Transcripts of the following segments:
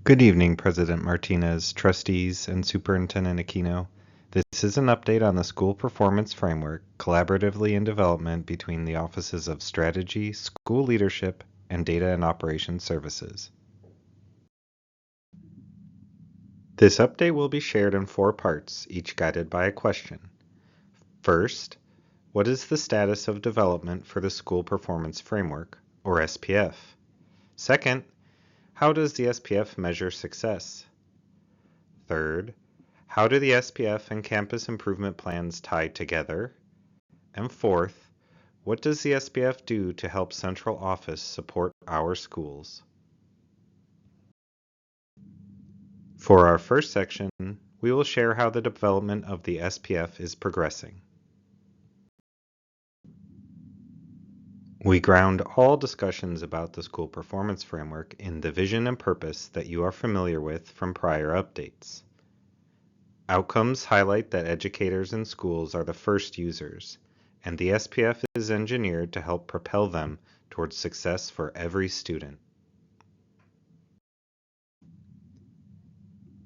Good evening, President Martinez, trustees, and Superintendent Aquino. This is an update on the School Performance Framework, collaboratively in development between the Offices of Strategy, School Leadership, and Data and Operations Services. This update will be shared in 4 parts, each guided by a question. First, what is the status of development for the School Performance Framework, or SPF? Second, how does the SPF measure success? Third, how do the SPF and campus improvement plans tie together? And fourth, what does the SPF do to help central office support our schools? For our first section, we will share how the development of the SPF is progressing. We ground all discussions about the school performance framework in the vision and purpose that you are familiar with from prior updates. Outcomes highlight that educators and schools are the first users, and the SPF is engineered to help propel them towards success for every student.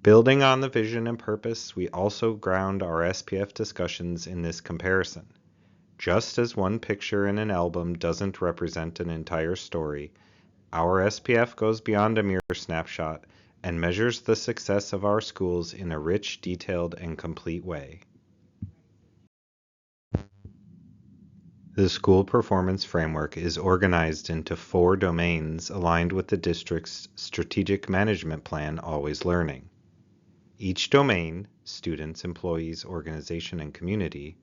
Building on the vision and purpose, we also ground our SPF discussions in this comparison. Just as one picture in an album doesn't represent an entire story, our SPF goes beyond a mere snapshot and measures the success of our schools in a rich, detailed, and complete way. The School Performance Framework is organized into 4 domains aligned with the district's Strategic Management Plan, Always Learning. Each domain, students, employees, organization, and community,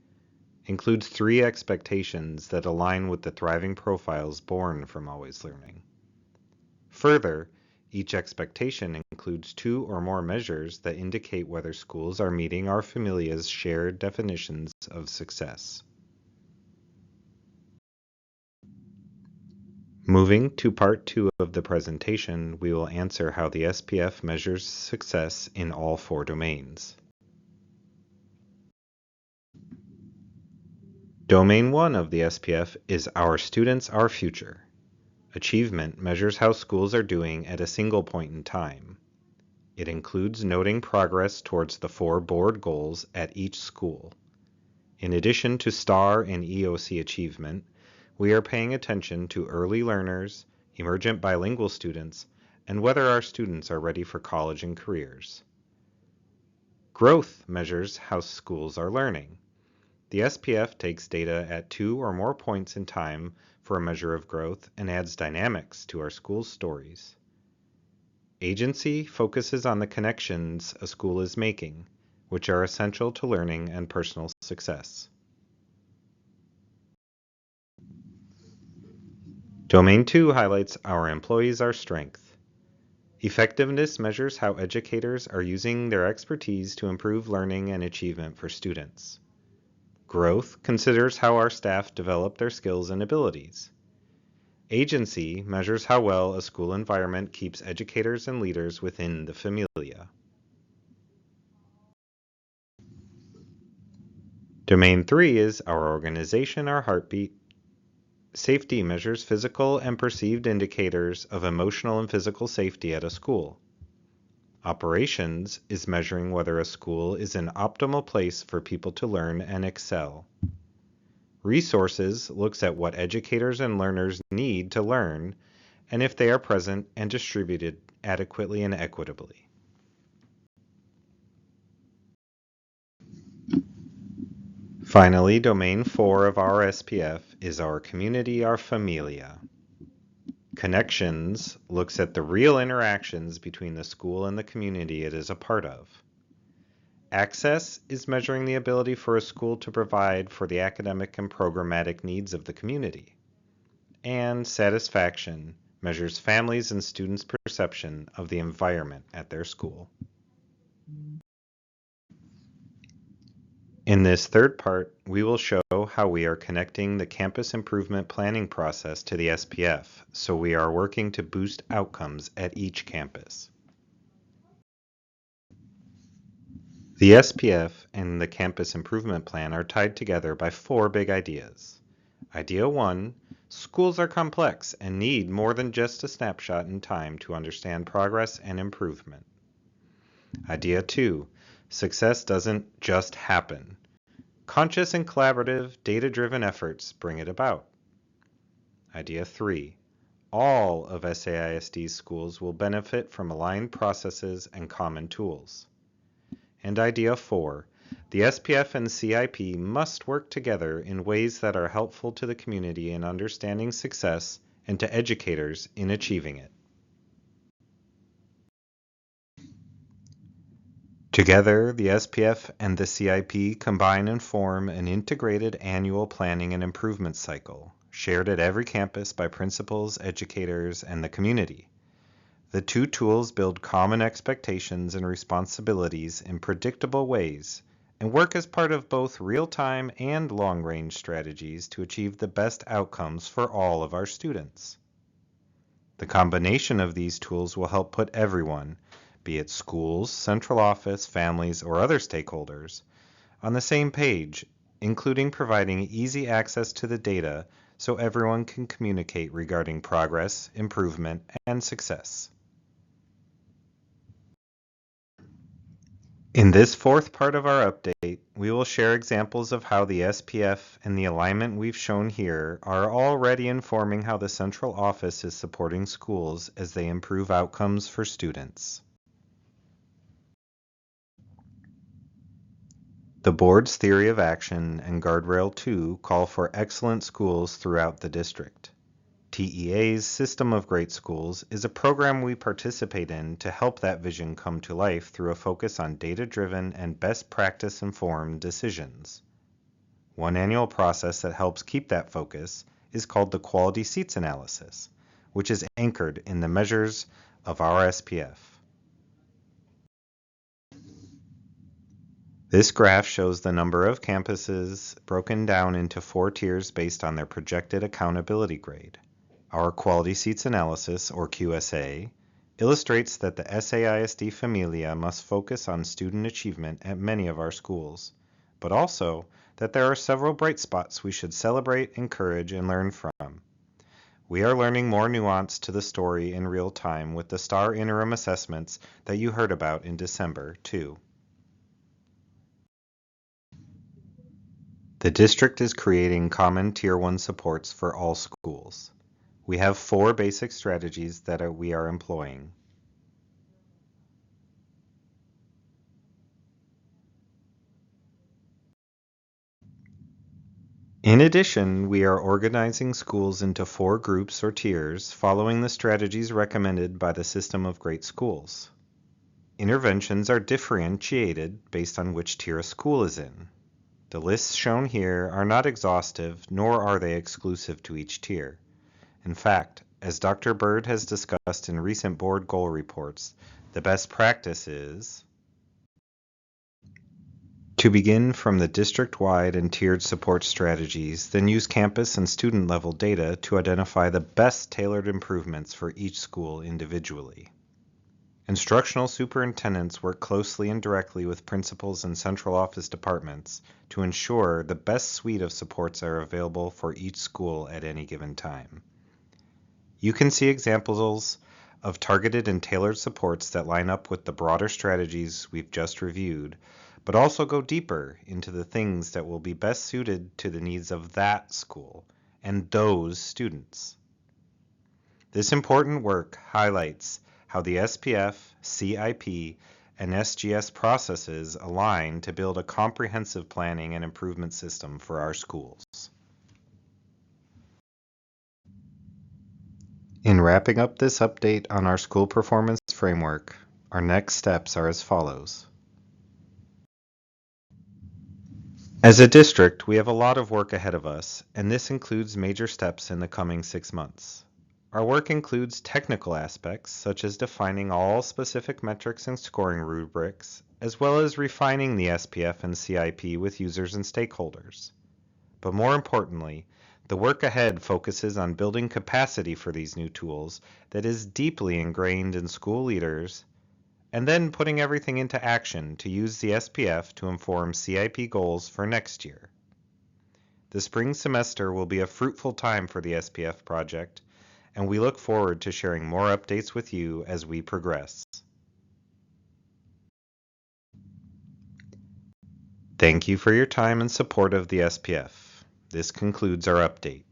includes 3 expectations that align with the thriving profiles born from Always Learning. Further, each expectation includes 2 or more measures that indicate whether schools are meeting our familia's shared definitions of success. Moving to part 2 of the presentation, we will answer how the SPF measures success in all 4 domains. Domain 1 of the SPF is Our Students, Our Future. Achievement measures how schools are doing at a single point in time. It includes noting progress towards the 4 board goals at each school. In addition to STAR and EOC achievement, we are paying attention to early learners, emergent bilingual students, and whether our students are ready for college and careers. Growth measures how schools are learning. The SPF takes data at 2 or more points in time for a measure of growth and adds dynamics to our school's stories. Agency focuses on the connections a school is making, which are essential to learning and personal success. Domain 2 highlights Our Employees, Our Strength. Effectiveness measures how educators are using their expertise to improve learning and achievement for students. Growth considers how our staff develop their skills and abilities. Agency measures how well a school environment keeps educators and leaders within the familia. Domain 3 is Our Organization, Our Heartbeat. Safety measures physical and perceived indicators of emotional and physical safety at a school. Operations is measuring whether a school is an optimal place for people to learn and excel. Resources looks at what educators and learners need to learn and if they are present and distributed adequately and equitably. Finally, Domain 4 of our SPF is Our Community, Our Familia. Connections looks at the real interactions between the school and the community it is a part of. Access is measuring the ability for a school to provide for the academic and programmatic needs of the community. And satisfaction measures families' and students' perception of the environment at their school. In this third part, we will show how we are connecting the campus improvement planning process to the SPF, so we are working to boost outcomes at each campus. The SPF and the campus improvement plan are tied together by 4 big ideas. Idea 1, Schools are complex and need more than just a snapshot in time to understand progress and improvement. Idea 2. Success doesn't just happen. Conscious and collaborative, data-driven efforts bring it about. Idea 3. All of SAISD's schools will benefit from aligned processes and common tools. And Idea 4. The SPF and CIP must work together in ways that are helpful to the community in understanding success and to educators in achieving it. Together, the SPF and the CIP combine and form an integrated annual planning and improvement cycle, shared at every campus by principals, educators, and the community. The two tools build common expectations and responsibilities in predictable ways and work as part of both real-time and long-range strategies to achieve the best outcomes for all of our students. The combination of these tools will help put everyone, be it schools, central office, families, or other stakeholders, on the same page, including providing easy access to the data so everyone can communicate regarding progress, improvement, and success. In this fourth part of our update, we will share examples of how the SPF and the alignment we've shown here are already informing how the central office is supporting schools as they improve outcomes for students. The board's theory of action and Guardrail 2 call for excellent schools throughout the district. TEA's System of Great Schools is a program we participate in to help that vision come to life through a focus on data-driven and best practice-informed decisions. One annual process that helps keep that focus is called the Quality Seats Analysis, which is anchored in the measures of our SPF. This graph shows the number of campuses broken down into 4 tiers based on their projected accountability grade. Our Quality Seats Analysis, or QSA, illustrates that the SAISD Familia must focus on student achievement at many of our schools, but also that there are several bright spots we should celebrate, encourage, and learn from. We are learning more nuance to the story in real time with the STAR interim assessments that you heard about in December, too. The district is creating common Tier 1 supports for all schools. We have 4 basic strategies that we are employing. In addition, we are organizing schools into 4 groups or tiers following the strategies recommended by the System of Great Schools. Interventions are differentiated based on which tier a school is in. The lists shown here are not exhaustive, nor are they exclusive to each tier. In fact, as Dr. Bird has discussed in recent board goal reports, the best practice is to begin from the district-wide and tiered support strategies, then use campus and student-level data to identify the best tailored improvements for each school individually. Instructional superintendents work closely and directly with principals and central office departments to ensure the best suite of supports are available for each school at any given time. You can see examples of targeted and tailored supports that line up with the broader strategies we've just reviewed, but also go deeper into the things that will be best suited to the needs of that school and those students. This important work highlights how the SPF, CIP, and SGS processes align to build a comprehensive planning and improvement system for our schools. In wrapping up this update on our school performance framework, our next steps are as follows. As a district, we have a lot of work ahead of us, and this includes major steps in the coming 6 months. Our work includes technical aspects, such as defining all specific metrics and scoring rubrics, as well as refining the SPF and CIP with users and stakeholders. But more importantly, the work ahead focuses on building capacity for these new tools that is deeply ingrained in school leaders, and then putting everything into action to use the SPF to inform CIP goals for next year. The spring semester will be a fruitful time for the SPF project, and we look forward to sharing more updates with you as we progress. Thank you for your time and support of the SPF. This concludes our update.